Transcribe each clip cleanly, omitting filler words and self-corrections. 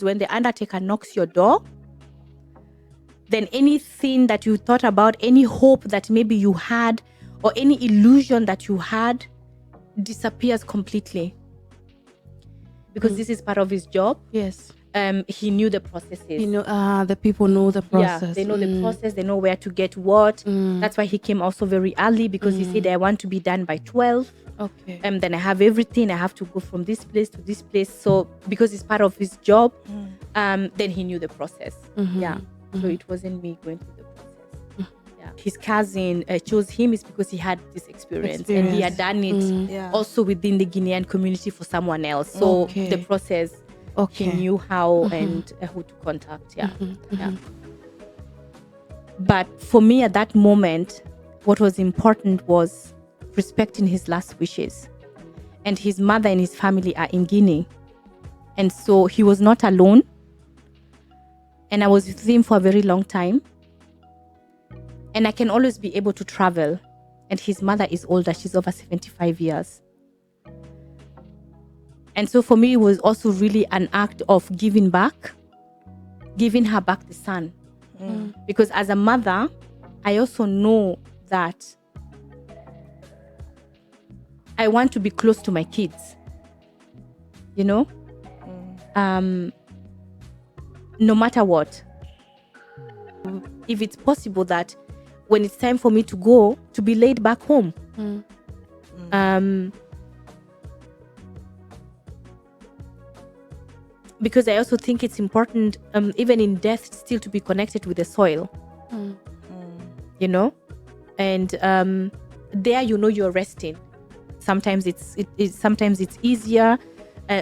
When the undertaker knocks your door, then anything that you thought about, any hope that maybe you had, or any illusion that you had, disappears completely. Because this is part of his job. Yes. He knew the processes. The people know the process. Yeah, they know the process. They know where to get what. That's why he came also very early, because he said, I want to be done by 12. Okay. Then I have everything. I have to go from this place to this place. So because it's part of his job, then he knew the process. Yeah. So it wasn't me going through the process. Yeah. His cousin chose him is because he had this experience. And he had done it also within the Guinean community for someone else. So the process, he knew how and who to contact. Yeah. Yeah. But for me at that moment, what was important was respecting his last wishes. And his mother and his family are in Guinea. And so he was not alone. And I was with him for a very long time. And I can always be able to travel. And his mother is older. She's over 75 years. And so for me, it was also really an act of giving back, giving her back the son. Because as a mother, I also know that I want to be close to my kids, you know, no matter what. If it's possible that when it's time for me to go, to be laid back home. Because I also think it's important, even in death, still to be connected with the soil, you know, and there, you know, you're resting. Sometimes sometimes it's easier,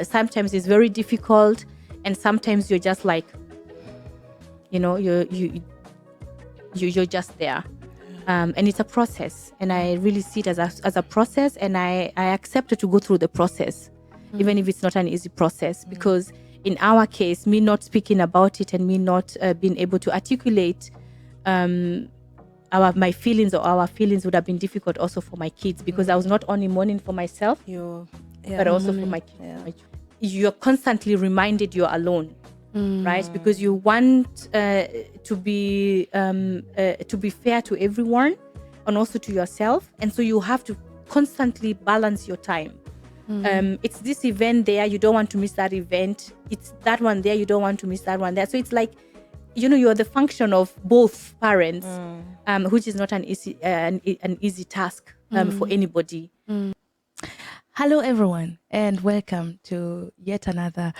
sometimes it's very difficult, and sometimes you're just like, you know, you're just there, and it's a process, and I really see it as a process, and I accept to go through the process, even if it's not an easy process, because in our case, me not speaking about it and me not being able to articulate my feelings, or our feelings, would have been difficult also for my kids, because I was not only mourning for myself, but also for my kids. You're constantly reminded you're alone, right? Because you want to be fair to everyone and also to yourself, and so you have to constantly balance your time. It's this event there, you don't want to miss that event. It's that one there, you don't want to miss that one there. So it's like, you know, you're the function of both parents, which is not an easy task for anybody. Hello, everyone, and welcome to yet another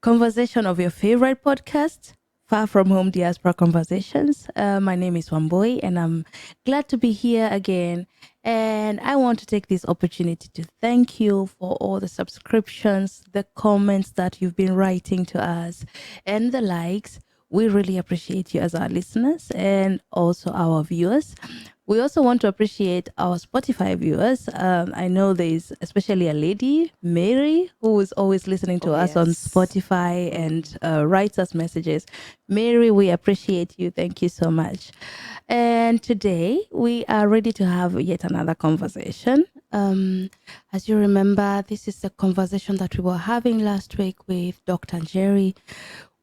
conversation of your favorite podcast, Far From Home Diaspora Conversations. My name is Wamboi, and I'm glad to be here again. And I want to take this opportunity to thank you for all the subscriptions, the comments that you've been writing to us, and the likes. We really appreciate you as our listeners and also our viewers. We also want to appreciate our Spotify viewers. I know there's especially a lady, Mary, who is always listening to us on Spotify and writes us messages. Mary, we appreciate you. Thank you so much. And today we are ready to have yet another conversation. As you remember, this is the conversation that we were having last week with Dr. Jerry.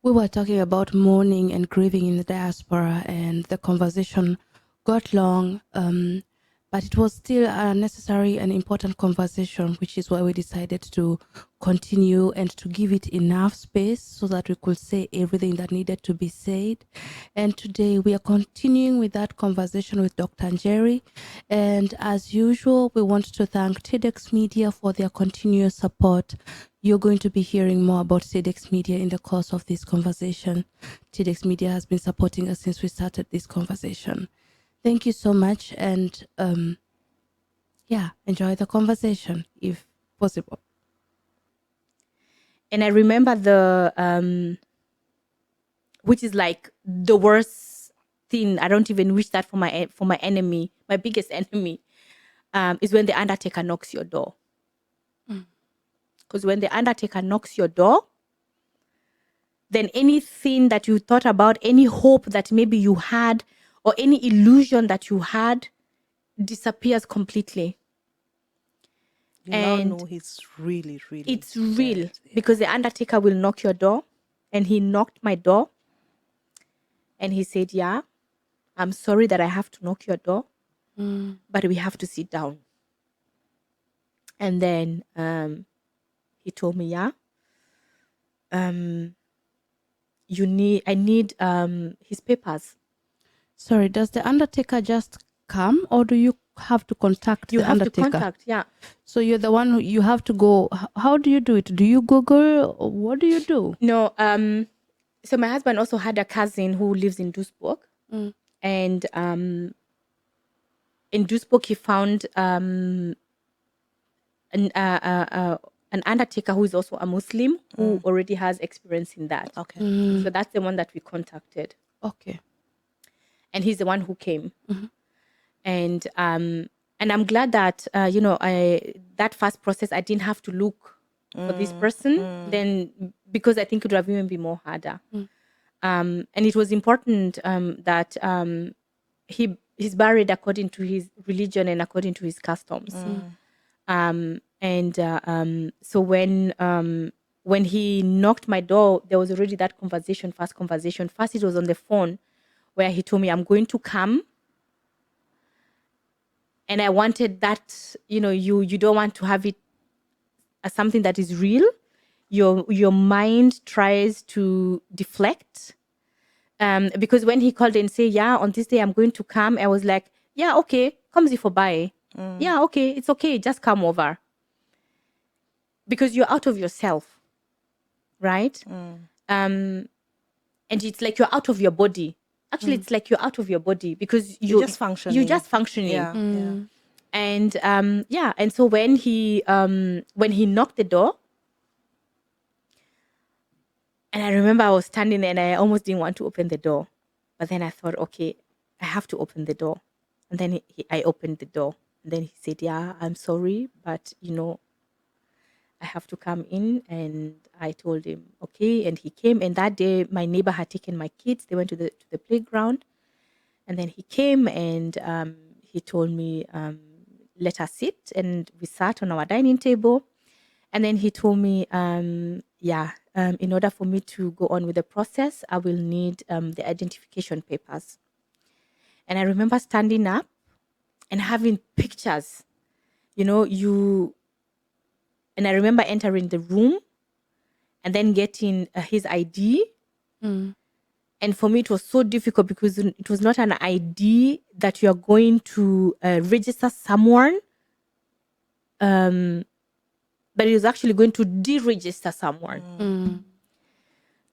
We were talking about mourning and grieving in the diaspora, and the conversation got long, but it was still a necessary and important conversation, which is why we decided to continue and to give it enough space so that we could say everything that needed to be said. And today we are continuing with that conversation with Dr. Jerry. And as usual, we want to thank TEDx Media for their continuous support. You're going to be hearing more about TEDx Media in the course of this conversation. TEDx Media has been supporting us since we started this conversation. Thank you so much, and enjoy the conversation if possible. And I remember which is like the worst thing. I don't even wish that for my enemy. My biggest enemy is when the undertaker knocks your door. Because when the undertaker knocks your door, then anything that you thought about, any hope that maybe you had, or any illusion that you had, disappears completely. You now know he's really it's real, because the undertaker will knock your door and he knocked my door and he said, yeah, I'm sorry that I have to knock your door, but we have to sit down. And then he told me, yeah, I need his papers. Sorry, does the undertaker just come, or do you have to contact You the have undertaker? to contact, yeah. So you're the one you have to go. How do you do it? Do you Google? Or what do you do? No, so my husband also had a cousin who lives in Duisburg. And in Duisburg, he found an undertaker who is also a Muslim who already has experience in that. Okay. So that's the one that we contacted. Okay. And he's the one who came. And I'm glad that that first process I didn't have to look for this person. Then because I think it would have even been more harder. And it was important that he's buried according to his religion and according to his customs. So when he knocked my door, there was already that first conversation. First, it was on the phone where he told me, I'm going to come. And I wanted that, you don't want to have it as something that is real. Your mind tries to deflect. Because when he called and said, yeah, on this day I'm going to come, I was like, yeah, okay, come for buy. Yeah, okay, it's okay, just come over. Because you're out of yourself, right? And it's like you're out of your body. Actually, it's like you're out of your body because You're just functioning. You're just functioning. Yeah. And and so when he knocked the door, and I remember I was standing there and I almost didn't want to open the door, but then I thought, okay, I have to open the door. And then I opened the door, and then he said, yeah, I'm sorry, but I have to come in. And I told him, okay. And he came. And that day, my neighbor had taken my kids. They went to the playground. And then he came and he told me, let us sit. And we sat on our dining table. And then he told me, in order for me to go on with the process, I will need the identification papers. And I remember standing up and having pictures, and I remember entering the room and then getting his ID. And for me, it was so difficult because it was not an ID that you are going to register someone, but it was actually going to deregister someone.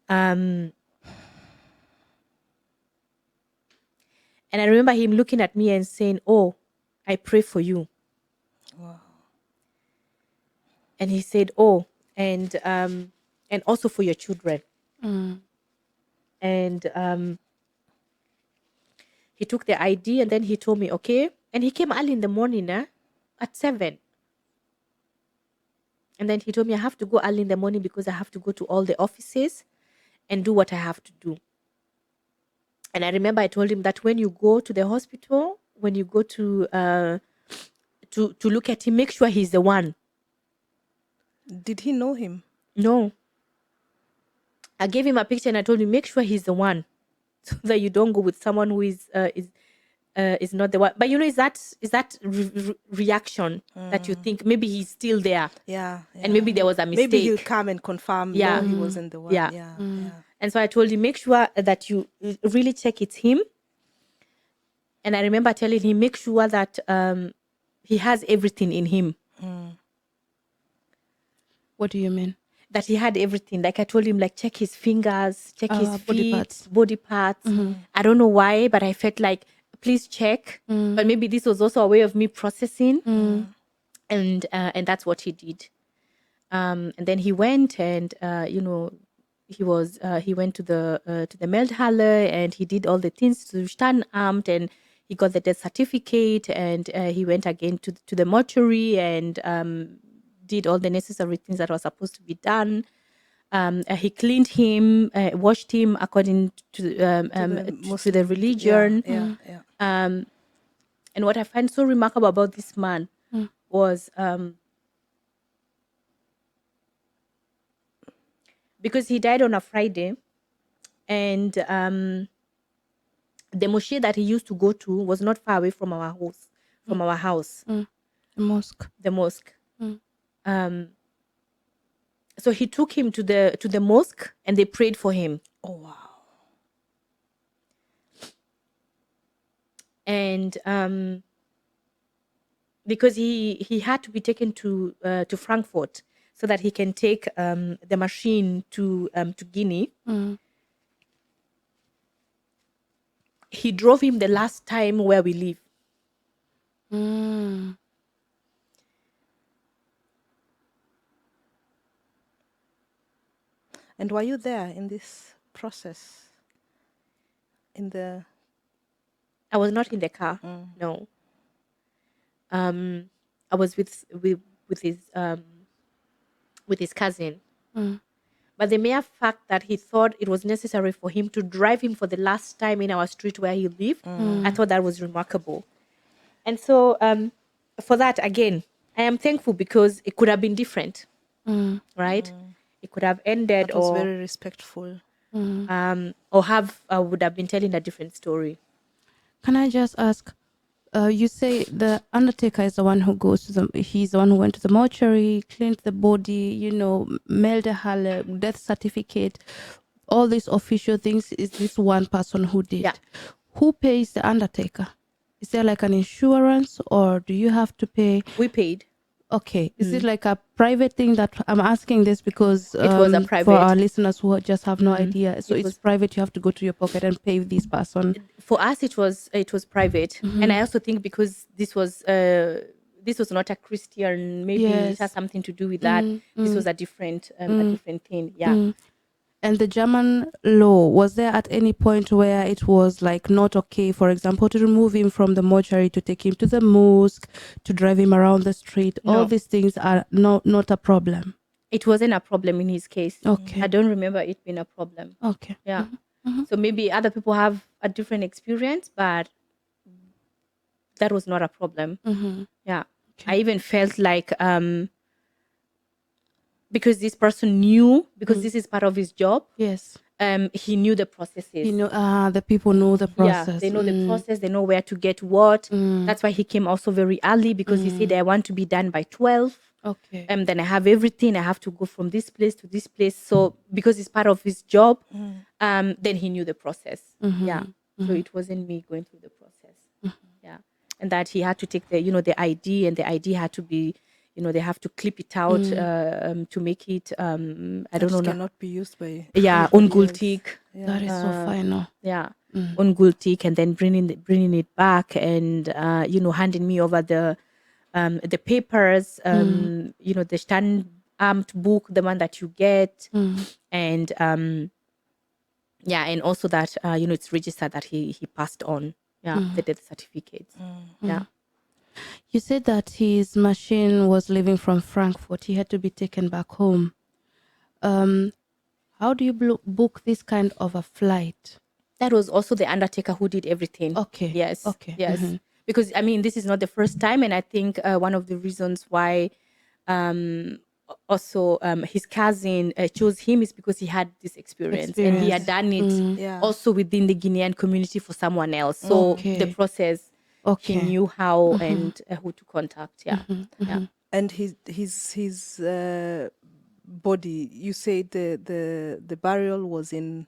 And I remember him looking at me and saying, oh, I pray for you. Wow. And he said, oh, and also for your children. And he took the ID and then he told me, okay. And he came early in the morning at 7. And then he told me I have to go early in the morning because I have to go to all the offices and do what I have to do. And I remember I told him that when you go to the hospital, when you go to look at him, make sure he's the one. Did he know him? No. I gave him a picture and I told him, make sure he's the one, so that you don't go with someone who is not the one. But is that reaction that you think maybe he's still there? Yeah. And maybe there was a mistake. Maybe he'll come and confirm. Yeah. No, he wasn't the one. Yeah. And so I told him, make sure that you really check it's him. And I remember telling him, make sure that he has everything in him. What do you mean? That he had everything. Like I told him, like check his fingers, check his feet, body parts. I don't know why, but I felt like, please check. But maybe this was also a way of me processing. And that's what he did. And then he went and, he went to the Meldhalle and he did all the things to Standamt and he got the death certificate and he went again to the mortuary and did all the necessary things that were supposed to be done. He cleaned him, washed him according to the religion. Yeah. And what I find so remarkable about this man was because he died on a Friday, and the mosque that he used to go to was not far away from our house. The mosque. The mosque. So he took him to the mosque, and they prayed for him. Oh wow. And because he had to be taken to Frankfurt so that he can take the machine to Guinea. He drove him the last time where we live. And were you there in this process? I was not in the car. No. I was with his cousin. But the mere fact that he thought it was necessary for him to drive him for the last time in our street where he lived, I thought that was remarkable. And so for that, again, I am thankful, because it could have been different, right? It could have ended, that was very respectful. or would have been telling a different story. Can I just ask, you say the undertaker is the one who goes to he's the one who went to the mortuary, cleaned the body, mailed a death certificate, all these official things is this one person who did. Yeah. Who pays the undertaker? Is there like an insurance, or do you have to pay? We paid. Okay. Is it like a private thing? That I'm asking this because It was a private. for our listeners who just have no idea. So it's private. You have to go to your pocket and pay this person. For us, it was private, and I also think because this was not a Christian, maybe it has something to do with that. This was a different thing. Yeah. And the German law, was there at any point where it was like not okay, for example, to remove him from the mortuary, to take him to the mosque, to drive him around the street? No. All these things are not a problem. It wasn't a problem in his case. Okay. I don't remember it being a problem. Okay. Yeah. So maybe other people have a different experience, but that was not a problem. Yeah. Okay. I even felt like because this person knew, because this is part of his job. Yes. He knew the processes. The people know the process. Yeah, they know the process. They know where to get what. That's why he came also very early, because he said, I want to be done by 12. Okay. Then I have everything. I have to go from this place to this place. So because it's part of his job, then he knew the process. Yeah. So it wasn't me going through the process. Yeah. And that he had to take the ID, and the ID had to be, they have to clip it out to make it, I don't know. It cannot be used by... Yeah, ungültig. Yeah. That is so final. Yeah, ungültig, and then bringing it back, and, handing me over the papers, the Standamt book, the one that you get, and, and also that, it's registered that he passed on, the death certificates. Yeah. You said that his machine was leaving from Frankfurt. He had to be taken back home. How do you book this kind of a flight? That was also the undertaker who did everything. Okay. Yes. Okay. Yes. Because, this is not the first time. And I think one of the reasons why also his cousin chose him is because he had this experience. And he had done it also within the Guinean community for someone else. So the process... Okay. He knew how and who to contact. Yeah. Yeah. And his body, you say the burial was in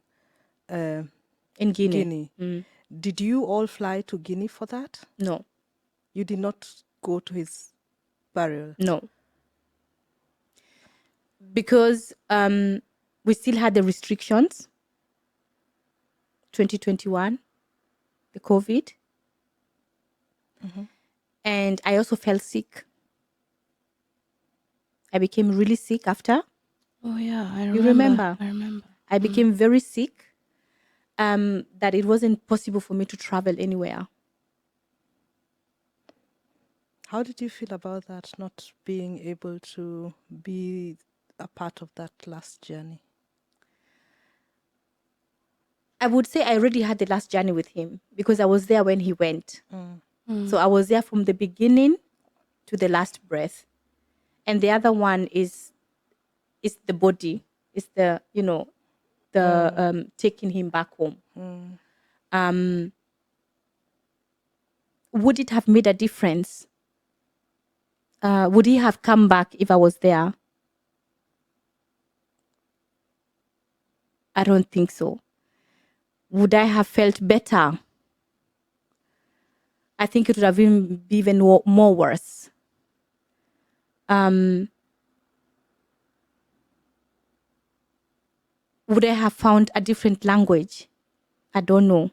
Guinea. Did you all fly to Guinea for that? No. You did not go to his burial? No. Because we still had the restrictions. 2021, the COVID. And I also felt sick. I became really sick after. Oh yeah, I remember. You remember? I remember. I became very sick, that it wasn't possible for me to travel anywhere. How did you feel about that, not being able to be a part of that last journey? I would say I already had the last journey with him, because I was there when he went. So I was there from the beginning to the last breath. And the other one is the body. is the taking him back home. Would it have made a difference? Would he have come back if I was there? I don't think so. Would I have felt better? I think it would have been even more worse. Would I have found a different language? I don't know.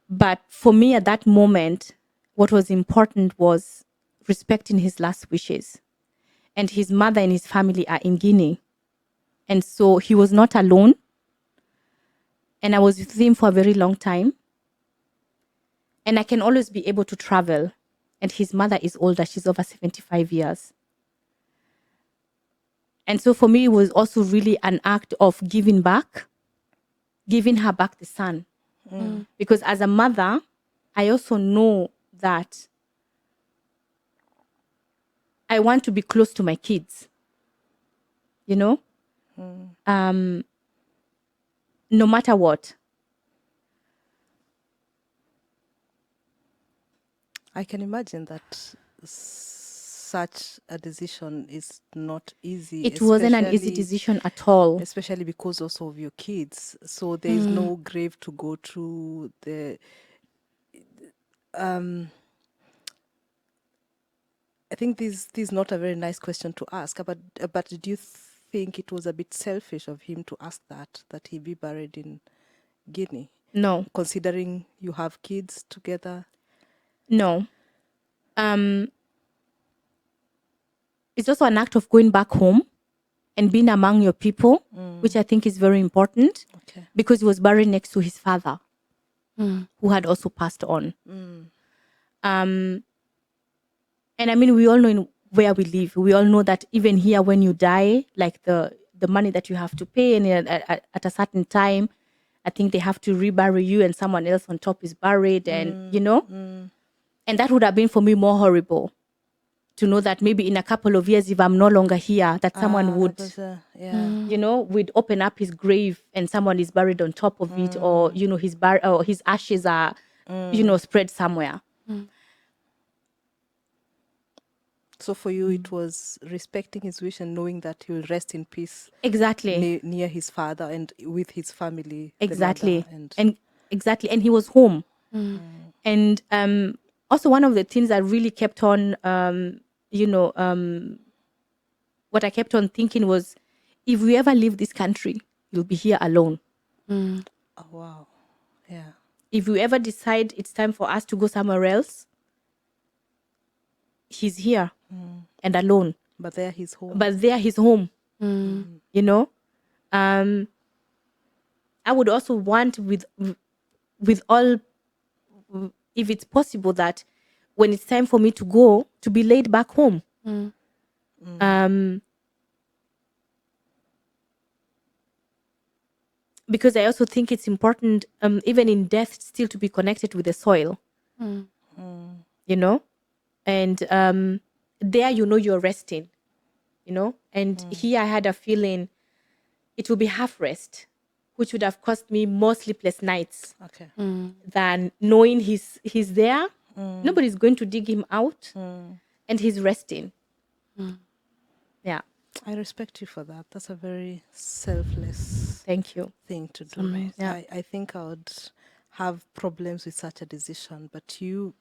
But for me at that moment, what was important was respecting his last wishes. And his mother and his family are in Guinea. And so he was not alone. And I was with him for a very long time. And I can always be able to travel. And his mother is older. She's over 75 years. And so for me, it was also really an act of giving her back the son. Because as a mother, I also know that I want to be close to my kids, no matter what. I can imagine that such a decision is not easy. It wasn't an easy decision at all. Especially because also of your kids. So there is no grave to go to. I think this is not a very nice question to ask, but do you think it was a bit selfish of him to ask that he be buried in Guinea? No. Considering you have kids together? No. It's also an act of going back home and being among your people, which I think is very important. Okay. Because he was buried next to his father, who had also passed on. And I mean, we all know where we live. We all know that even here, when you die, like the money that you have to pay, and at a certain time, I think they have to rebury you, and someone else on top is buried, and and that would have been for me more horrible to know that maybe in a couple of years, if I'm no longer here, that someone would, would open up his grave and someone is buried on top of it, or his ashes are, spread somewhere. So for you, it was respecting his wish and knowing that he will rest in peace. Exactly. Near his father and with his family. Exactly. And he was home. And also one of the things that really kept on, what I kept on thinking was, if we ever leave this country, you'll be here alone. Oh, wow. Yeah. If we ever decide it's time for us to go somewhere else, he's here and alone. But there he's home. I would also want with all, if it's possible, that when it's time for me to go, to be laid back home. Because I also think it's important, even in death, still to be connected with the soil. And there, you're resting, and here I had a feeling it would be half rest, which would have cost me more sleepless nights than knowing he's there. Nobody's going to dig him out, and he's resting. Yeah. I respect you for that. That's a very selfless Thank you thing to do. Amazing. Yeah. I think I would have problems with such a decision, but you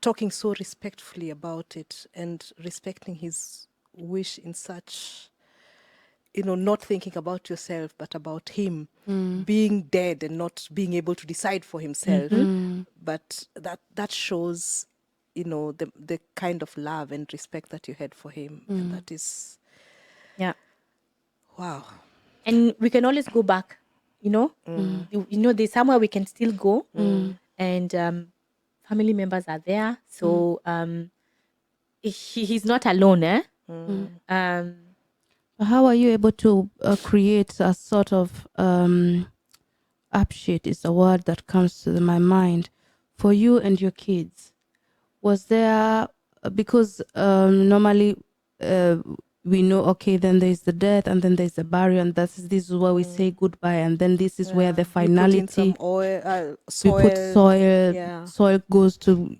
talking so respectfully about it and respecting his wish in such, not thinking about yourself, but about him being dead and not being able to decide for himself. But that shows, the kind of love and respect that you had for him. And that is, wow. And we can always go back, there's somewhere we can still go, and family members are there, so he's not alone. How are you able to create a sort of upsheet is the word that comes to my mind for you and your kids? Was there, because normally we know, okay, then there's the death, and then there's the burial, and this is where we say goodbye, and then this is where the finality. You put in some oil, we put soil. Yeah. Soil goes to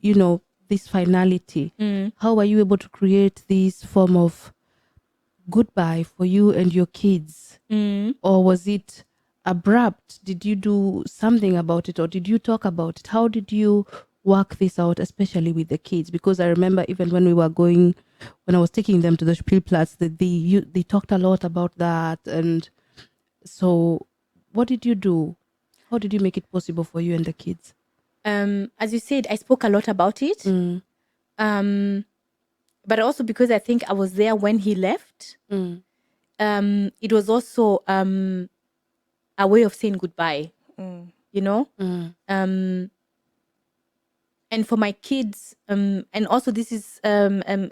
this finality. How are you able to create this form of goodbye for you and your kids? Or was it abrupt? Did you do something about it, or did you talk about it? How did you work this out, especially with the kids? Because I remember even when I was taking them to the Spielplatz, that they talked a lot about that. And so what did you do? How did you make it possible for you and the kids? As you said, I spoke a lot about it. But also because I think I was there when he left. It was also a way of saying goodbye, and for my kids, and also this is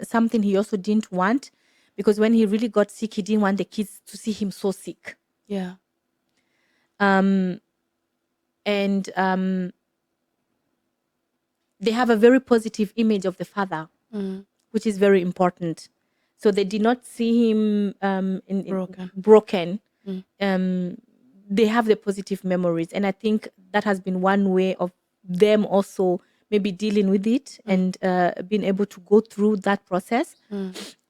something he also didn't want, because when he really got sick, he didn't want the kids to see him so sick. Yeah. And they have a very positive image of the father, which is very important. So they did not see him broken. They have the positive memories, and I think that has been one way of them also maybe dealing with it and being able to go through that process.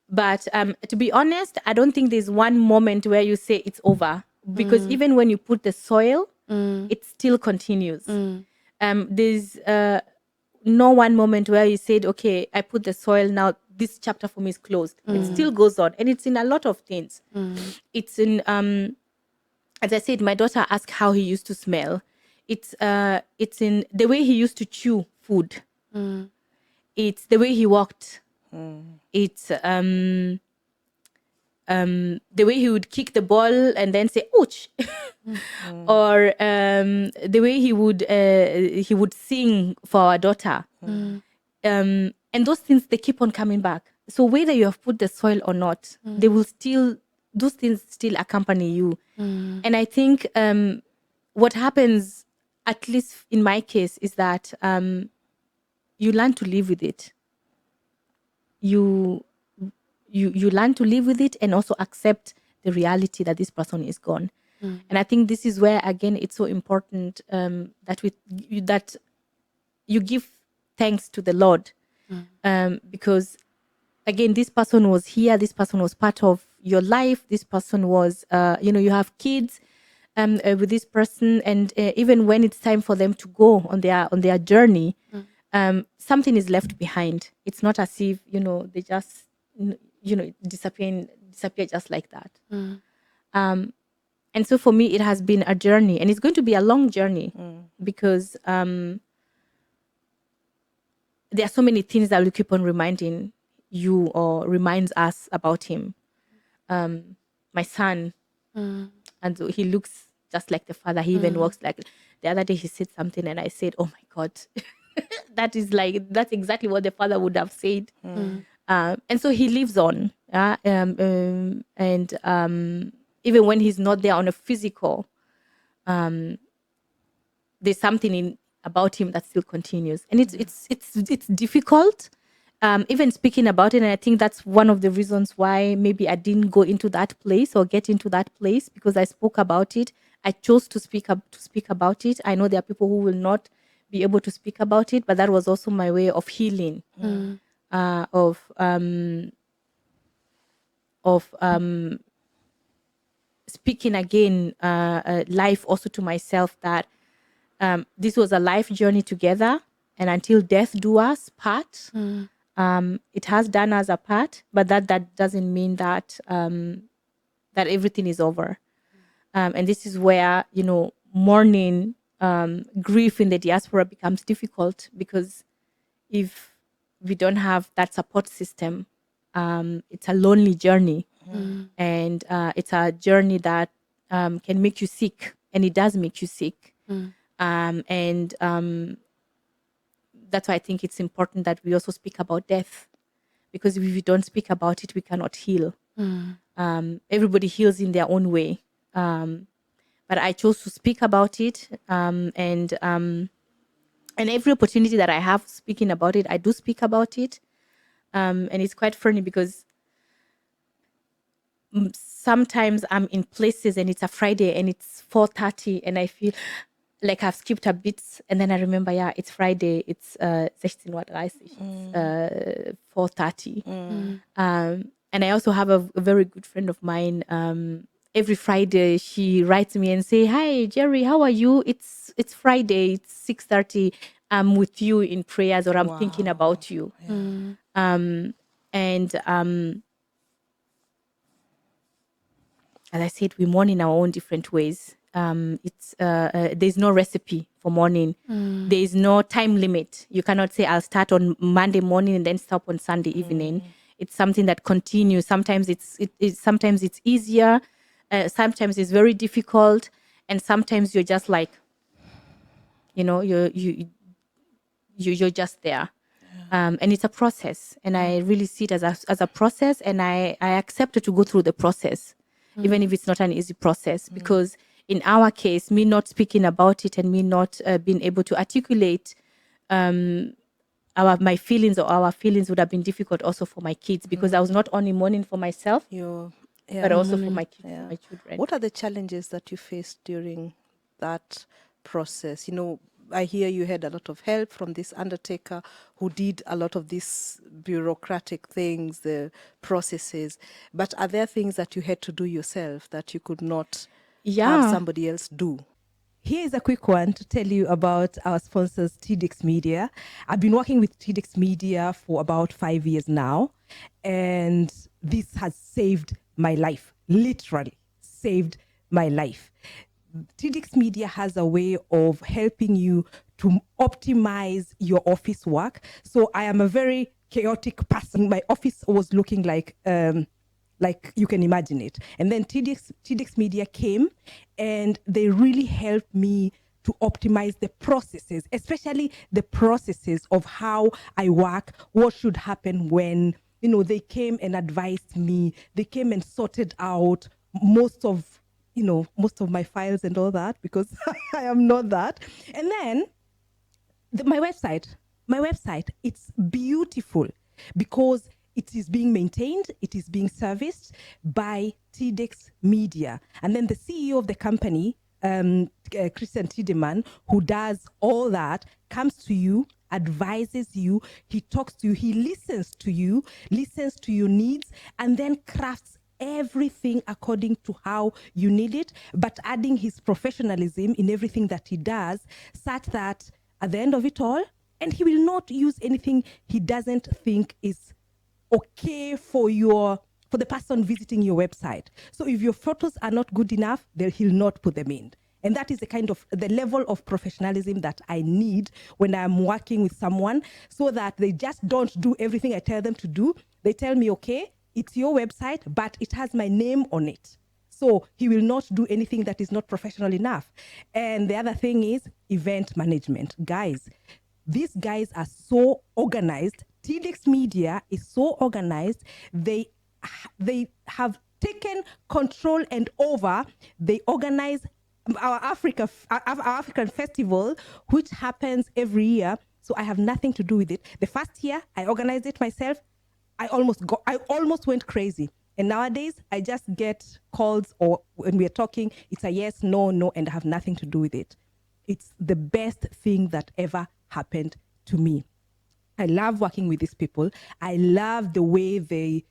But to be honest, I don't think there's one moment where you say it's over, because even when you put the soil, it still continues. There's no one moment where you said, okay, I put the soil, now this chapter for me is closed. It still goes on, and it's in a lot of things. It's in as I said, my daughter asked how he used to smell. It's in the way he used to chew food. It's the way he walked. It's the way he would kick the ball and then say ouch. Or the way he would sing for our daughter. And those things, they keep on coming back. So whether you have put the soil or not, they will still, those things still accompany you. And I think what happens, at least in my case, is that you learn to live with it. You learn to live with it and also accept the reality that this person is gone. And I think this is where, again, it's so important that you give thanks to the Lord, because again, this person was here, this person was part of your life, this person was you have kids with this person, and even when it's time for them to go on their journey, something is left behind. It's not as if they just disappear just like that. And so for me, it has been a journey, and it's going to be a long journey, because there are so many things that will keep on reminding you or reminds us about him. My son, and so he looks just like the father. He even walks like. The other day he said something, and I said, "Oh my God, that's exactly what the father would have said." And so he lives on, and even when he's not there on a physical, there's something about him that still continues, and it's difficult. Even speaking about it, and I think that's one of the reasons why maybe I didn't go into that place or get into that place, because I spoke about it. I chose to speak about it. I know there are people who will not be able to speak about it, but that was also my way of healing, of speaking again life also to myself, that this was a life journey together, and until death do us part. It has done us apart, but that doesn't mean that that everything is over. And this is where mourning, grief in the diaspora becomes difficult, because if we don't have that support system, it's a lonely journey, and it's a journey that can make you sick, and it does make you sick. And that's why I think it's important that we also speak about death, because if we don't speak about it, we cannot heal. Everybody heals in their own way, but I chose to speak about it, and every opportunity that I have speaking about it, I do speak about it. And it's quite funny, because sometimes I'm in places and it's a Friday and it's 4:30 and I feel like I've skipped a bit, and then I remember, yeah, it's Friday, it's 16:30, it's 4:30. And I also have a very good friend of mine. Every Friday she writes me and say, "Hi Jerry, how are you? It's Friday, it's 6:30. I'm with you in prayers, or I'm thinking about you." And as I said, we mourn in our own different ways. It's There's no recipe for mourning. There is no time limit. You cannot say I'll start on Monday morning and then stop on Sunday evening. It's something that continues. Sometimes sometimes it's easier. Sometimes it's very difficult, and sometimes you're just like, you're just there. And it's a process, and I really see it as a process, and I accept it to go through the process, even if it's not an easy process, because in our case, me not speaking about it and me not being able to articulate my feelings, or our feelings, would have been difficult also for my kids, because I was not only mourning for myself, but also for my kids, for my children. What are the challenges that you faced during that process? I hear you had a lot of help from this undertaker who did a lot of these bureaucratic things, the processes. But are there things that you had to do yourself that you could not have somebody else do? Here's a quick one to tell you about our sponsors, TDX Media. I've been working with TDX Media for about 5 years now, and this has saved my life, literally saved my life. TDX Media has a way of helping you to optimize your office work. So I am a very chaotic person. My office was looking like you can imagine it. And then TDX Media came, and they really helped me to optimize the processes, especially the processes of how I work, what should happen when, they came and advised me. They came and sorted out most of my files and all that, because I am not that. And then my website, it's beautiful because it is being maintained, it is being serviced by TDX Media. And then the CEO of the company, Christian Tiedemann, who does all that, comes to you, advises you, he talks to you, he listens to your needs, and then crafts everything according to how you need it, but adding his professionalism in everything that he does, such that at the end of it all, and he will not use anything he doesn't think is okay for the person visiting your website. So if your photos are not good enough, then he'll not put them in. And that is the level of professionalism that I need when I'm working with someone, so that they just don't do everything I tell them to do. They tell me, okay, it's your website, but it has my name on it. So he will not do anything that is not professional enough. And the other thing is event management. Guys, these guys are so organized. TDX Media is so organized. They have taken control and over. They organize our African festival, which happens every year. So I have nothing to do with it. The first year I organized it myself. I almost went crazy. And nowadays I just get calls, or when we're talking, it's a yes, no, and I have nothing to do with it. It's the best thing that ever happened to me. I love working with these people. I love the way they,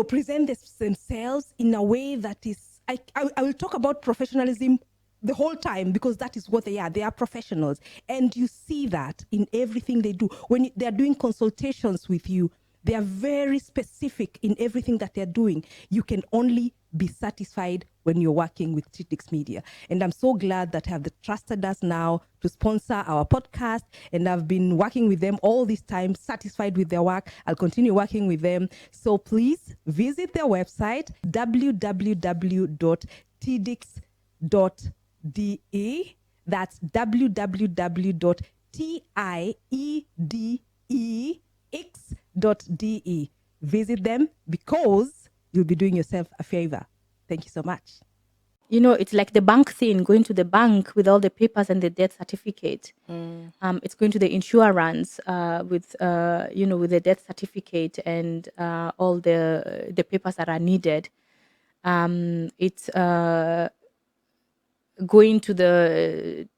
present themselves in a way that is, I will talk about professionalism the whole time, because that is what they are. They are professionals. And you see that in everything they do. When they're doing consultations with you, they are very specific in everything that they're doing. You can only be satisfied when you're working with TDX Media. And I'm so glad that have trusted us now to sponsor our podcast. And I've been working with them all this time, satisfied with their work. I'll continue working with them. So please visit their website, www.tidix.de. That's www.tidexx.de. Visit them, because you'll be doing yourself a favor. Thank you so much. It's like the bank thing, going to the bank with all the papers and the death certificate. It's going to the insurance with the death certificate and all the papers that are needed. It's going to the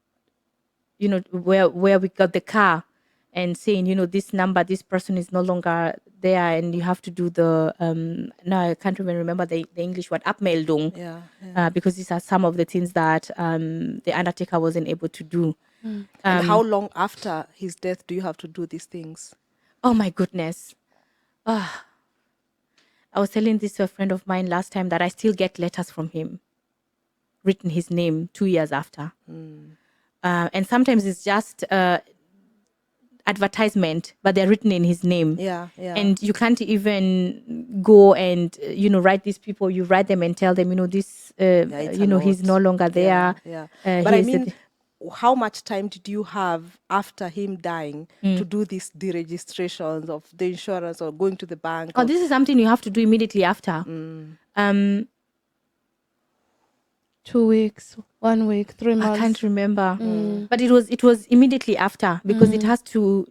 where we got the car and saying, this number, this person is no longer there, and you have to do the now I can't even remember the English word, Abmeldung. Because these are some of the things that the undertaker wasn't able to do. And how long after his death do you have to do these things? Oh my goodness. I was telling this to a friend of mine last time that I still get letters from him written his name 2 years after. And sometimes it's just advertisement, but they're written in his name. And you can't even go and write these people. You write them and tell them, this he's no longer there. But I mean, how much time did you have after him dying to do these deregistrations of the insurance or going to the bank? This is something you have to do immediately after. 2 weeks, 1 week, 3 months. I can't remember, but it was immediately after, because it has to,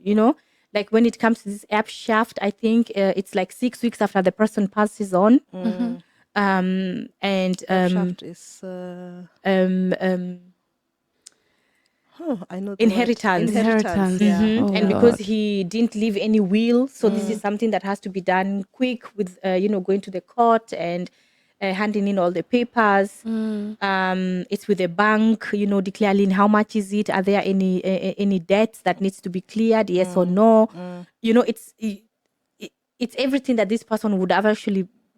like when it comes to this app shaft, I think it's like 6 weeks after the person passes on. And shaft is I know inheritance. Yeah. And because he didn't leave any will, so this is something that has to be done quick with going to the court and handing in all the papers. It's with the bank, declaring how much is it, are there any debts that needs to be cleared, yes or no. It's everything that this person would have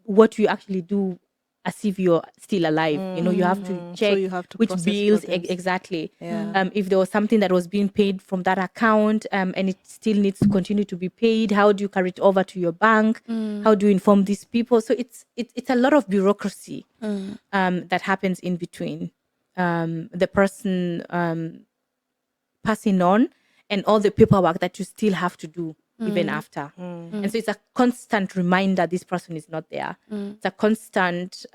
what you actually do as if you're still alive. You have to check, so you have to which bills exactly. If there was something that was being paid from that account, and it still needs to continue to be paid, how do you carry it over to your bank? How do you inform these people? So it's a lot of bureaucracy that happens in between the person passing on and all the paperwork that you still have to do even after. And so it's a constant reminder this person is not there. It's a constant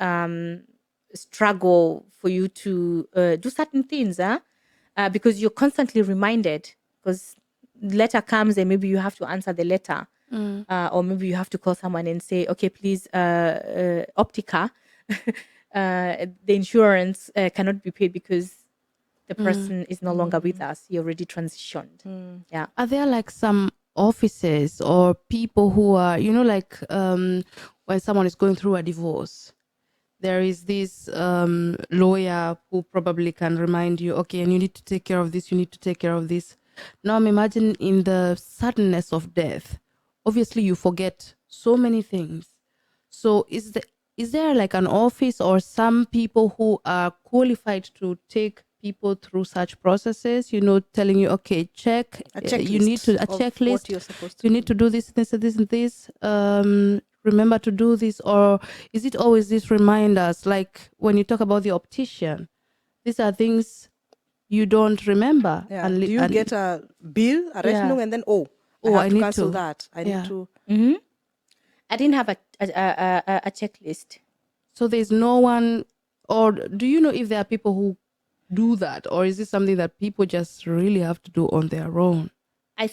struggle for you to do certain things, because you're constantly reminded, because letter comes and maybe you have to answer the letter, or maybe you have to call someone and say, okay, please, Optica, the insurance cannot be paid because the person is no longer with us. He already transitioned. Yeah. Are there like some offices or people who are, like when someone is going through a divorce, there is this lawyer who probably can remind you, okay, and you need to take care of this, you need to take care of this. Now imagine in the suddenness of death, obviously you forget so many things. So is there like an office or some people who are qualified to take people through such processes, telling you, okay, check, you need to a checklist, you need to do this and this, remember to do this? Or is it always these reminders, like when you talk about the optician, these are things you don't remember? Do you get a bill, a rechnung, and then I have to cancel that, I need to I didn't have a checklist. So there's no one, or do you know if there are people who do that, or is this something that people just really have to do on their own? I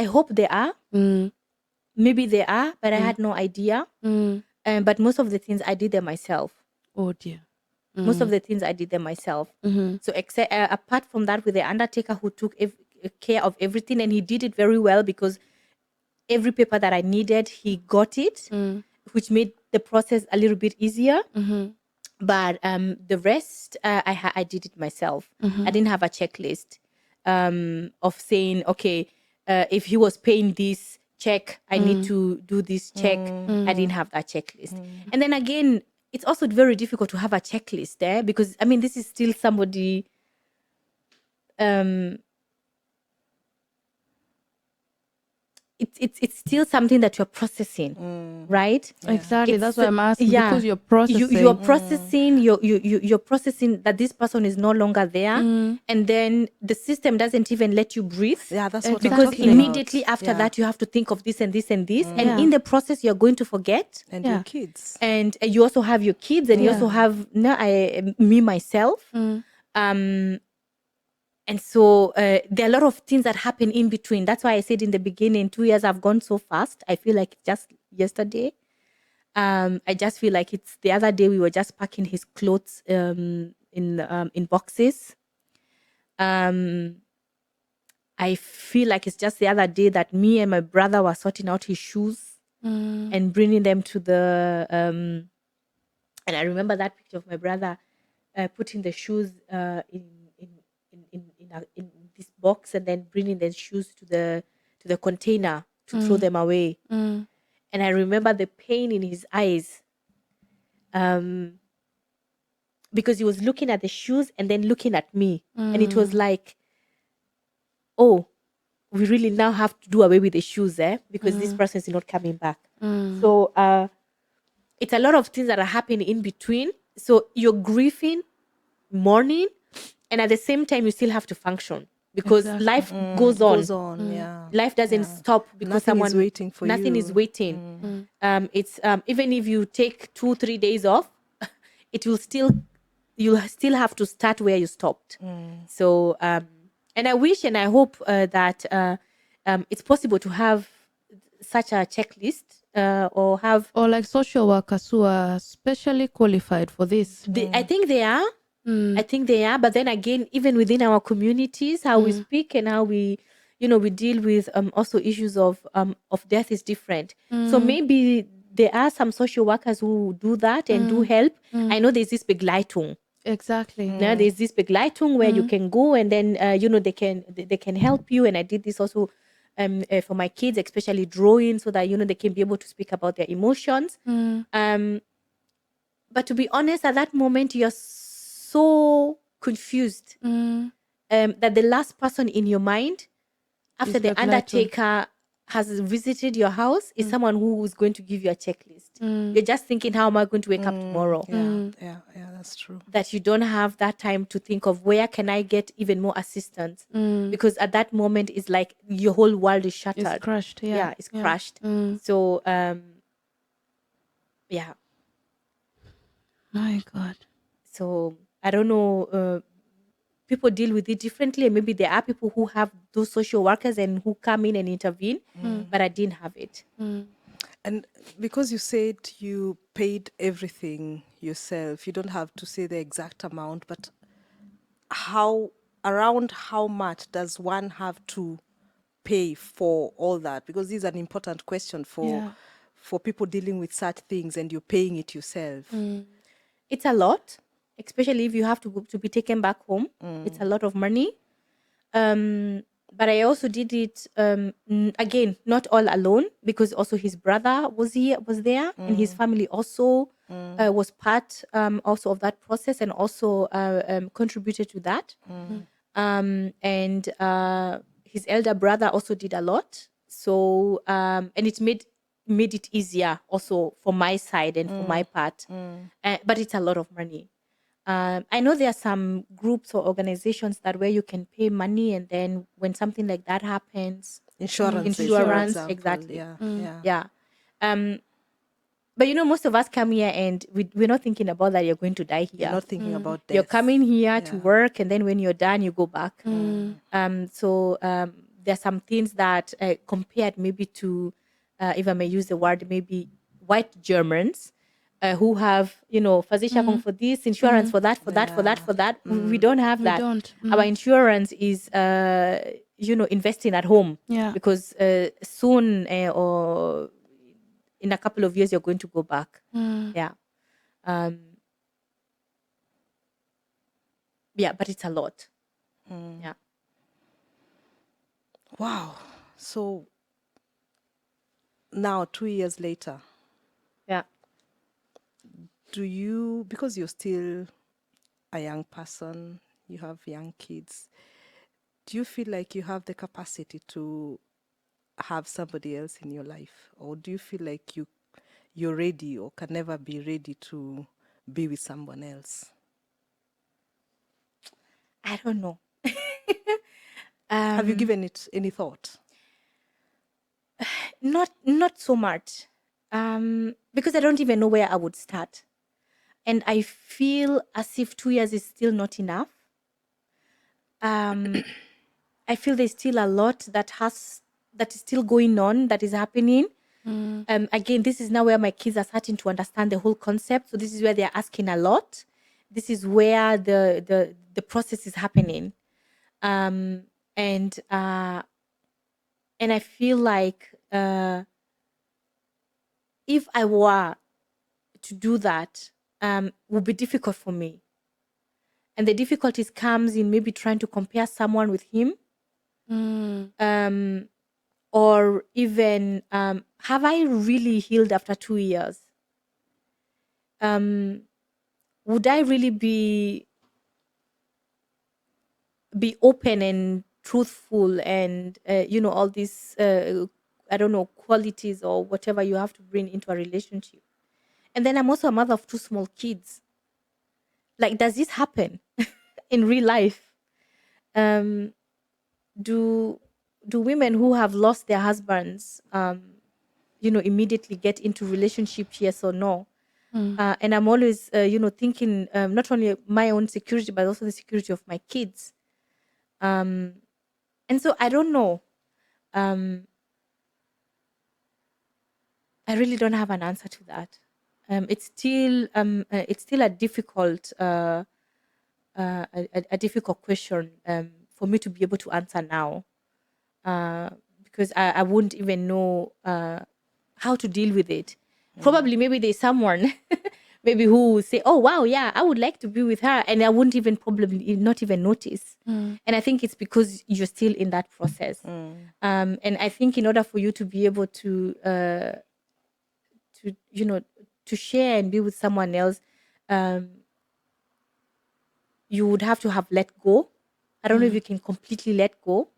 hope there are. Maybe there are, but I had no idea. But most of the things I did them myself. Oh dear. Most of the things I did them myself. So except apart from that, with the undertaker who took care of everything, and he did it very well, because every paper that I needed, he got it, which made the process a little bit easier. But the rest, I did it myself. I didn't have a checklist of saying, okay, if he was paying this check, I need to do this check. I didn't have that checklist. And then again, it's also very difficult to have a checklist there, because, I mean, this is still somebody... It's still something that you're processing, right? Exactly. That's why I'm asking, because you're processing. You're processing. You're processing that this person is no longer there, and then the system doesn't even let you breathe. Yeah, that's what because immediately after that you have to think of this and this and this, and in the process you're going to forget. And your kids, and you also have your kids, and you also have me myself. And so there are a lot of things that happen in between. That's why I said in the beginning, 2 years have gone so fast. I feel like just yesterday. I just feel like it's the other day we were just packing his clothes in boxes. I feel like it's just the other day that me and my brother were sorting out his shoes and bringing them to the and I remember that picture of my brother putting the shoes in this box and then bringing the shoes to the container to throw them away. And I remember the pain in his eyes, because he was looking at the shoes and then looking at me, and it was like, oh, we really now have to do away with the shoes, because this person is not coming back. So it's a lot of things that are happening in between. So you're grieving, mourning, and at the same time you still have to function because life goes on. Life doesn't stop because nothing is waiting for nothing you. is waiting. It's even if you take 2-3 days off, it will still, you'll still have to start where you stopped. So and I wish and I hope that it's possible to have such a checklist or like social workers who are specially qualified for this. I think they are. I think they are, but then again, even within our communities, how we speak and how we deal with also issues of death is different. So maybe there are some social workers who do that and do help. I know there's this big Leitung. Exactly. Now there's this big Leitung where you can go and then they can help you. And I did this also for my kids, especially drawing, so that they can be able to speak about their emotions. But to be honest, at that moment, you're so confused that the last person in your mind after Is the like undertaker has visited your house is someone who is going to give you a checklist. You're just thinking, how am I going to wake up tomorrow? Yeah, that's true. That you don't have that time to think of where can I get even more assistance, because at that moment it's like your whole world is shattered. It's crushed. It's crushed. So yeah. My God. So I don't know. People deal with it differently, and maybe there are people who have those social workers and who come in and intervene. But I didn't have it. And because you said you paid everything yourself, you don't have to say the exact amount, but around how much does one have to pay for all that? Because this is an important question for people dealing with such things, and you're paying it yourself. It's a lot, especially if you have to be taken back home. It's a lot of money. But I also did it again, not all alone, because also his brother was there, and his family also was part also of that process, and also contributed to that. And his elder brother also did a lot. So and it made it easier also for my side and for my part. But it's a lot of money. I know there are some groups or organizations that where you can pay money, and then when something like that happens, insurance, exactly. Yeah. But most of us come here and we're not thinking about that you're going to die here. You're not thinking about death. You're coming here to work, and then when you're done, you go back. So there's some things that compared maybe to, if I may use the word, maybe white Germans, who have, Versicherung for this, insurance for that, for that. We don't have that. Don't. Our insurance is, investing at home. Yeah. Because soon or in a couple of years, you're going to go back. Yeah. Yeah, but it's a lot. Yeah. Wow. So now, 2 years later, Yeah. do you, because you're still a young person, you have young kids, do you feel like you have the capacity to have somebody else in your life? Or do you feel like you're ready or can never be ready to be with someone else? I don't know. Have you given it any thought? Not so much. Because I don't even know where I would start. And I feel as if 2 years is still not enough. I feel there's still a lot that is still going on, that is happening. Again, this is now where my kids are starting to understand the whole concept. So this is where they're asking a lot. This is where the process is happening. Um, and I feel like if I were to do that, would be difficult for me. And the difficulties comes in maybe trying to compare someone with him. Or even have I really healed after 2 years? Would I really be open and truthful and all these I don't know, qualities or whatever you have to bring into a relationship? And then I'm also a mother of 2 small kids. Like, does this happen in real life? Do women who have lost their husbands immediately get into relationship, yes or no? And I'm always thinking not only my own security but also the security of my kids. And so I don't know. I really don't have an answer to that. It's still a difficult a difficult question for me to be able to answer now, because I wouldn't even know how to deal with it. Probably maybe there's someone maybe who will say, oh wow, yeah, I would like to be with her, and I wouldn't even probably not even notice. And I think it's because you're still in that process. And I think in order for you to be able to to share and be with someone else, you would have to have let go. I don't know if you can completely let go,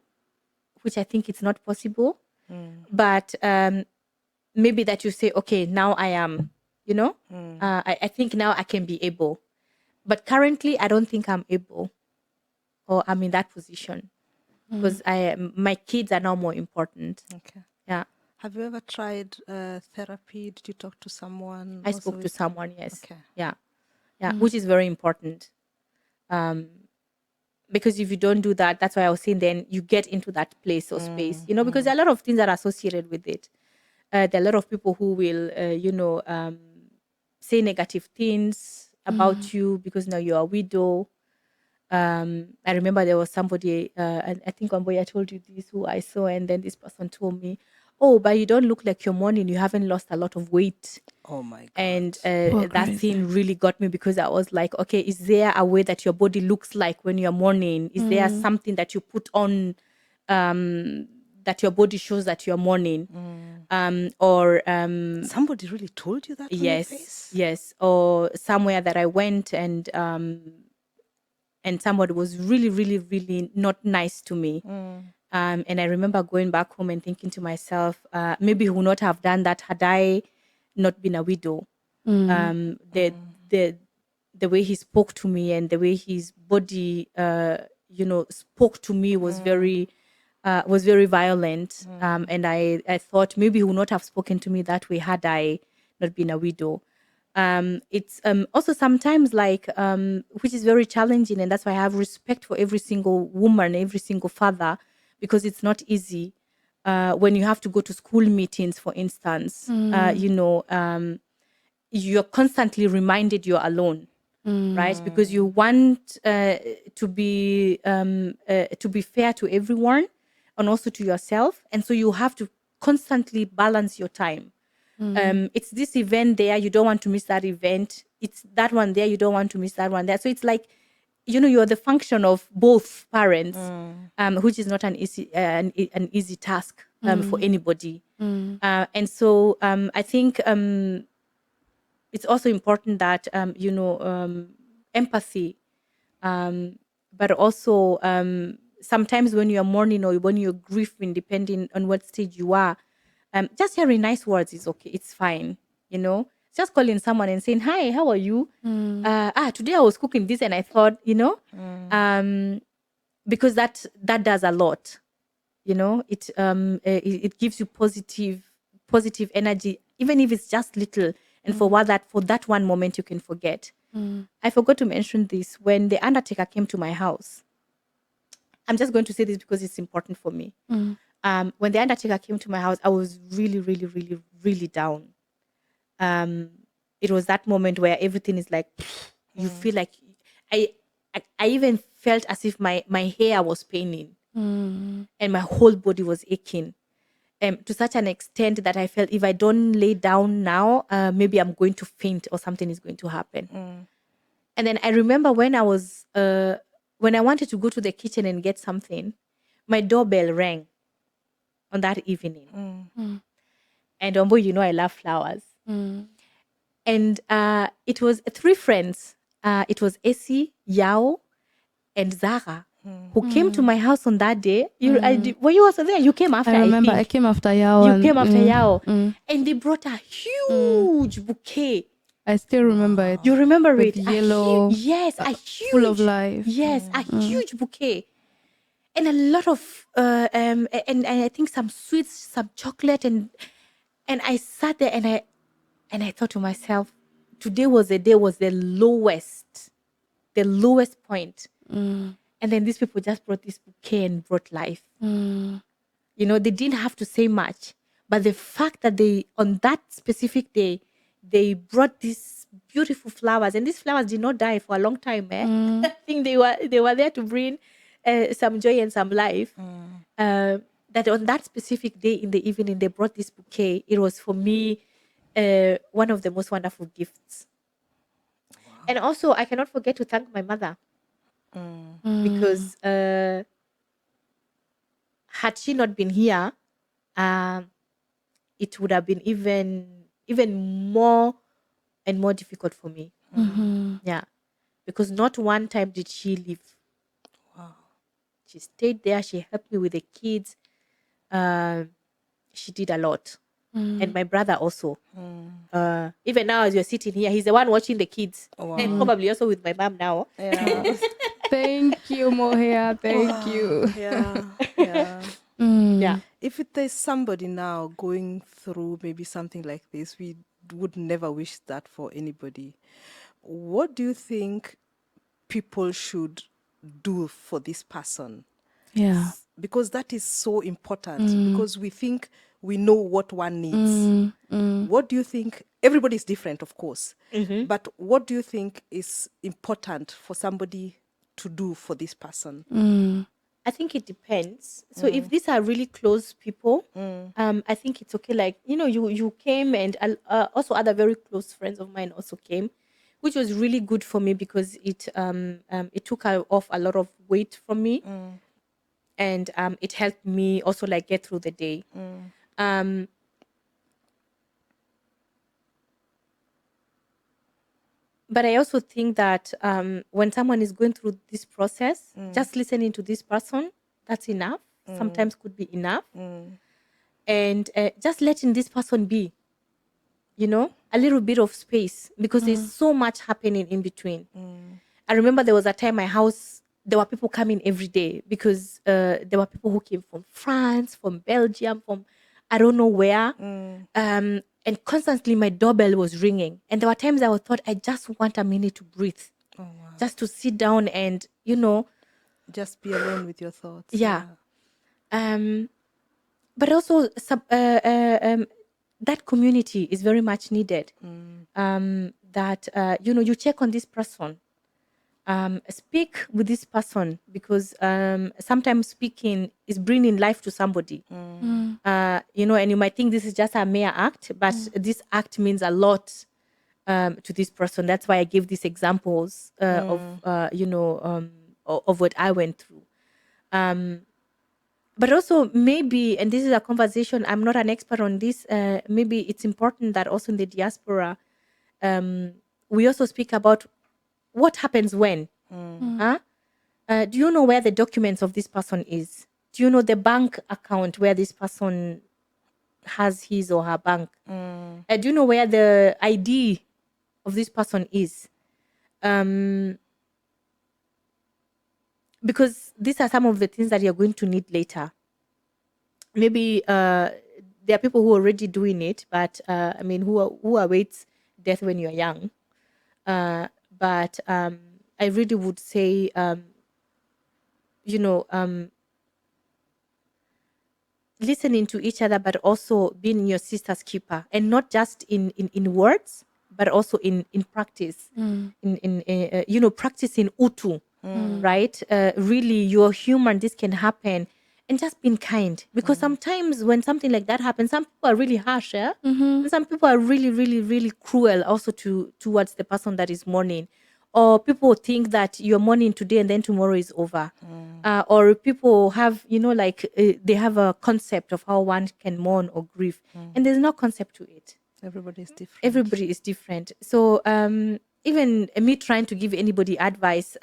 which I think it's not possible. But maybe that you say, okay, now I am, I think now I can be able. But currently, I don't think I'm able, or I'm in that position, because my kids are now more important. Okay. Yeah. Have you ever tried therapy? Did you talk to someone? I spoke to someone, yes. Okay. Yeah. Yeah, which is very important. Because if you don't do that, that's why I was saying, then you get into that place or space, because there are a lot of things that are associated with it. There are a lot of people who will, say negative things about you because now you're a widow. I remember there was somebody, I think one boy I told you this, who I saw, and then this person told me, oh, but you don't look like you're mourning. You haven't lost a lot of weight. Oh my God. And that thing really got me, because I was like, okay, is there a way that your body looks like when you're mourning? Is there something that you put on that your body shows that you're mourning? Or somebody really told you that? Yes. Or somewhere that I went and somebody was really, really, really not nice to me. And I remember going back home and thinking to myself, maybe he would not have done that had I not been a widow. The way he spoke to me and the way his body, spoke to me was very violent. And I thought maybe he would not have spoken to me that way had I not been a widow. It's also sometimes like, which is very challenging, and that's why I have respect for every single woman, every single father, because it's not easy. When you have to go to school meetings, for instance, you're constantly reminded you're alone, right? Because you want to be fair to everyone and also to yourself, and so you have to constantly balance your time. It's this event there, you don't want to miss that event. It's that one there, you don't want to miss that one there. So it's like, you're the function of both parents, which is not an easy task for anybody. And so I think it's also important that empathy, but also sometimes when you're mourning or when you're grieving, depending on what stage you are, just hearing nice words is okay. It's fine. Just calling someone and saying, hi, how are you? Today I was cooking this and I thought, because that does a lot. It gives you positive energy, even if it's just little. And for that one moment you can forget. I forgot to mention this. When the undertaker came to my house, I'm just going to say this because it's important for me. When the undertaker came to my house, I was really, really, really, really down. It was that moment where everything is like, you feel like I, I even felt as if my hair was paining and my whole body was aching. To such an extent that I felt if I don't lay down now, maybe I'm going to faint or something is going to happen. And then I remember when I was, when I wanted to go to the kitchen and get something, my doorbell rang on that evening. And Ombo, you know, I love flowers. And it was 3 friends. It was Essie, Yao, and Zara who came to my house on that day. Were you also there? You came after, I remember. I think. came after Yao. You came after Yao. And they brought a huge bouquet. I still remember it. You remember With it? yellow. Yes, a huge. Full of life. Yes, a huge bouquet. And a lot of, and I think some sweets, some chocolate. And I sat there and I thought to myself, today was the lowest point. And then these people just brought this bouquet and brought life. You know, they didn't have to say much, but the fact that they, on that specific day, they brought these beautiful flowers, and these flowers did not die for a long time. I think they were there to bring some joy and some life. That on that specific day in the evening, they brought this bouquet. It was for me one of the most wonderful gifts. Wow. And also, I cannot forget to thank my mother because had she not been here, it would have been even more and more difficult for me. Yeah, because not one time did she leave. Wow, she stayed there. She helped me with the kids. She did a lot, and my brother also. Even now, as you're sitting here, he's the one watching the kids, and probably also with my mom now. Yeah. Thank you, Mohea. Thank you. Yeah. Yeah. Yeah. If there's somebody now going through maybe something like this, we would never wish that for anybody. What do you think people should do for this person? Yeah. Because that is so important, because we think we know what one needs. What do you think? Everybody is different, of course. But what do you think is important for somebody to do for this person? I think it depends. So if these are really close people, I think it's okay. Like, you know, you came, and also other very close friends of mine also came, which was really good for me because it took off a lot of weight from me, and it helped me also like get through the day. But I also think that when someone is going through this process, just listening to this person, that's enough. Sometimes could be enough. And just letting this person be, you know, a little bit of space, because there's so much happening in between. I remember there was a time my house, there were people coming every day because there were people who came from France, from Belgium, from I don't know where. And constantly my doorbell was ringing. And there were times I thought, I just want a minute to breathe. Just to sit down and, you know. Just be alone with your thoughts. Yeah. But also that community is very much needed. That, you know, you check on this person. Speak with this person, because sometimes speaking is bringing life to somebody. You know, and you might think this is just a mere act, but this act means a lot to this person. That's why I gave these examples of you know, of what I went through. But also maybe, and this is a conversation, I'm not an expert on this, maybe it's important that also in the diaspora, we also speak about what happens when. Do you know where the documents of this person is? Do you know the bank account where this person has his or her bank? Do you know where the ID of this person is? Because these are some of the things that you're going to need later. Maybe there are people who are already doing it, but I mean, who awaits death when you're young. But I really would say, you know, listening to each other, but also being your sister's keeper, and not just in words, but also in practice, in practicing utu, right? Really, you're human. This can happen, and just being kind, because sometimes when something like that happens, some people are really harsh, and some people are really, really, really cruel also towards the person that is mourning. Or people think that you're mourning today and then tomorrow is over. Or people have, they have a concept of how one can mourn or grieve, and there's no concept to it. Everybody is different. Everybody is different. So even me trying to give anybody advice,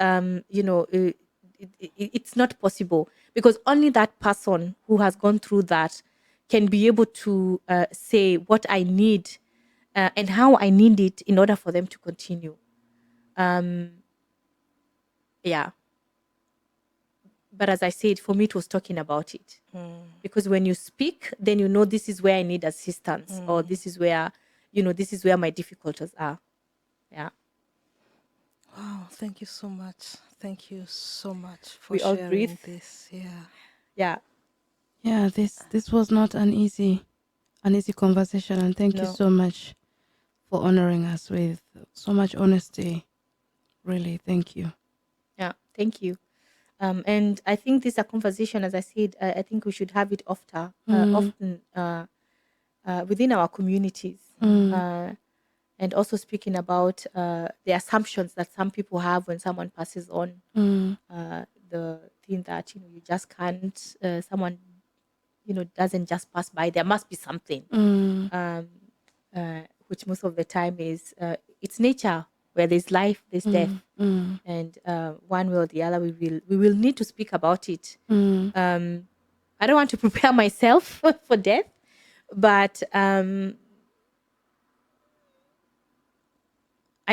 it's not possible, because only that person who has gone through that can be able to say what I need and how I need it in order for them to continue. Yeah. But as I said, for me, it was talking about it. Because when you speak, then you know this is where I need assistance, or this is where, this is where my difficulties are. Yeah. Wow, thank you so much. Thank you so much for We all sharing breathe. this. Yeah. Yeah. Yeah, this was not an easy conversation, and thank you so much for honoring us with so much honesty. Really, thank you. Yeah, thank you. And I think this is a conversation, as I said, I think we should have it often within our communities. And also speaking about the assumptions that some people have when someone passes on. The thing that, you just can't, someone, doesn't just pass by. There must be something, which most of the time is, it's nature. Where there's life, there's death. And one way or the other, we will need to speak about it. I don't want to prepare myself for death, but I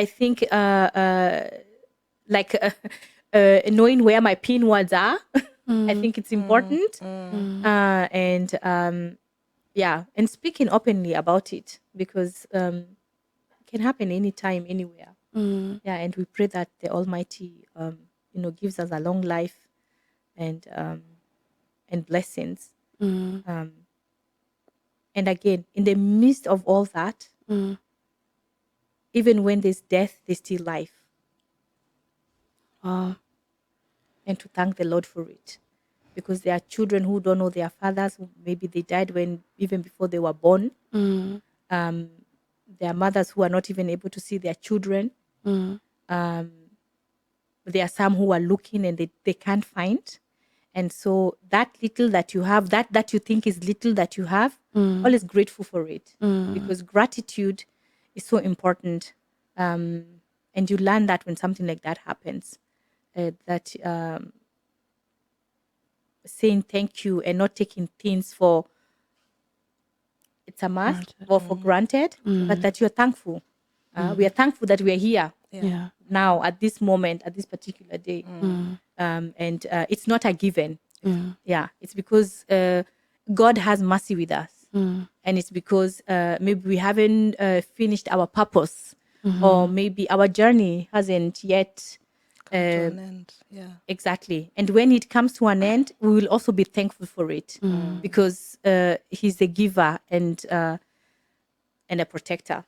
think knowing where my pin words are, I think it's important. And and speaking openly about it, because it can happen anytime, anywhere. Yeah, and we pray that the Almighty, gives us a long life and blessings. And again, in the midst of all that, even when there's death, there's still life. And to thank the Lord for it, because there are children who don't know their fathers. Maybe they died even before they were born. There are mothers who are not even able to see their children. There are some who are looking and they can't find. And so that little that you have, that you think is little that you have, always grateful for it, because gratitude is so important. And you learn that when something like that happens, that saying thank you and not taking things for it's a must or for granted, but that you're thankful. We are thankful that we are here now at this moment, at this particular day. And it's not a given. Yeah, it's because God has mercy with us. And it's because maybe we haven't finished our purpose, or maybe our journey hasn't yet come to an end. Yeah, exactly. And when it comes to an end, we will also be thankful for it, because He's a giver and a protector.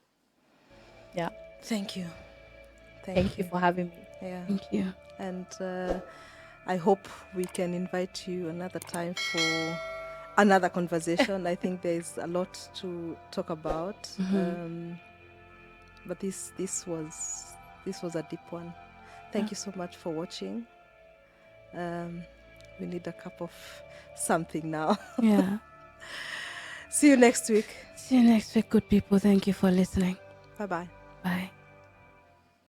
Yeah. Thank you. Thank you for having me. Yeah. Thank you. And I hope we can invite you another time for another conversation. I think there's a lot to talk about. But this was a deep one. Thank you so much for watching. We need a cup of something now. Yeah. See you next week. See you next week, good people. Thank you for listening. Bye-bye. Bye.